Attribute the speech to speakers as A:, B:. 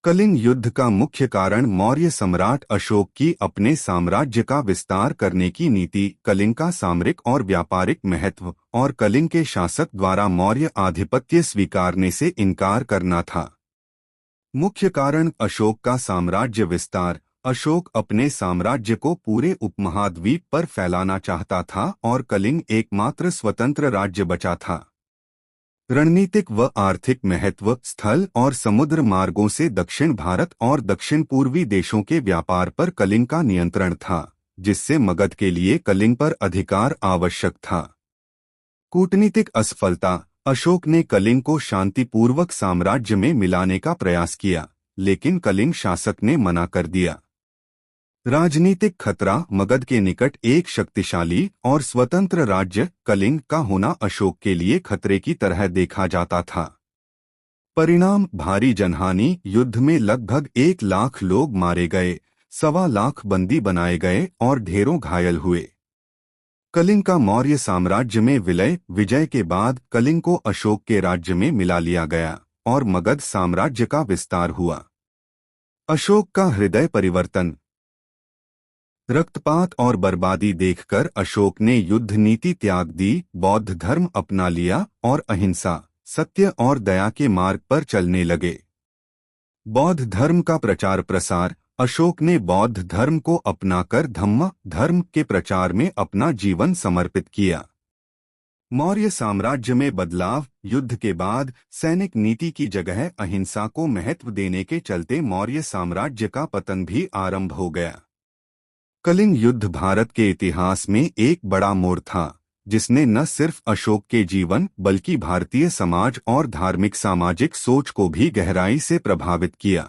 A: कलिंग युद्ध का मुख्य कारण मौर्य सम्राट अशोक की अपने साम्राज्य का विस्तार करने की नीति, कलिंग का सामरिक और व्यापारिक महत्व और कलिंग के शासक द्वारा मौर्य आधिपत्य स्वीकारने से इनकार करना था। मुख्य कारण अशोक का साम्राज्य विस्तार। अशोक अपने साम्राज्य को पूरे उपमहाद्वीप पर फैलाना चाहता था और कलिंग एकमात्र स्वतंत्र राज्य बचा था। रणनीतिक व आर्थिक महत्व। स्थल और समुद्र मार्गों से दक्षिण भारत और दक्षिण पूर्वी देशों के व्यापार पर कलिंग का नियंत्रण था, जिससे मगध के लिए कलिंग पर अधिकार आवश्यक था। कूटनीतिक असफलता। अशोक ने कलिंग को शांतिपूर्वक साम्राज्य में मिलाने का प्रयास किया, लेकिन कलिंग शासक ने मना कर दिया। राजनीतिक खतरा। मगध के निकट एक शक्तिशाली और स्वतंत्र राज्य कलिंग का होना अशोक के लिए खतरे की तरह देखा जाता था। परिणाम भारी जनहानि। युद्ध में लगभग 1 लाख लोग मारे गए, 1.25 लाख बंदी बनाए गए और ढेरों घायल हुए। कलिंग का मौर्य साम्राज्य में विलय। विजय के बाद कलिंग को अशोक के राज्य में मिला लिया गया और मगध साम्राज्य का विस्तार हुआ। अशोक का हृदय परिवर्तन। रक्तपात और बर्बादी देखकर अशोक ने युद्ध नीति त्याग दी, बौद्ध धर्म अपना लिया और अहिंसा, सत्य और दया के मार्ग पर चलने लगे। बौद्ध धर्म का प्रचार प्रसार। अशोक ने बौद्ध धर्म को अपनाकर धम्म धर्म के प्रचार में अपना जीवन समर्पित किया। मौर्य साम्राज्य में बदलाव। युद्ध के बाद सैनिक नीति की जगह अहिंसा को महत्व देने के चलते मौर्य साम्राज्य का पतन भी आरंभ हो गया। कलिंग युद्ध भारत के इतिहास में एक बड़ा मोड़ था, जिसने न सिर्फ अशोक के जीवन बल्कि भारतीय समाज और धार्मिक सामाजिक सोच को भी गहराई से प्रभावित किया।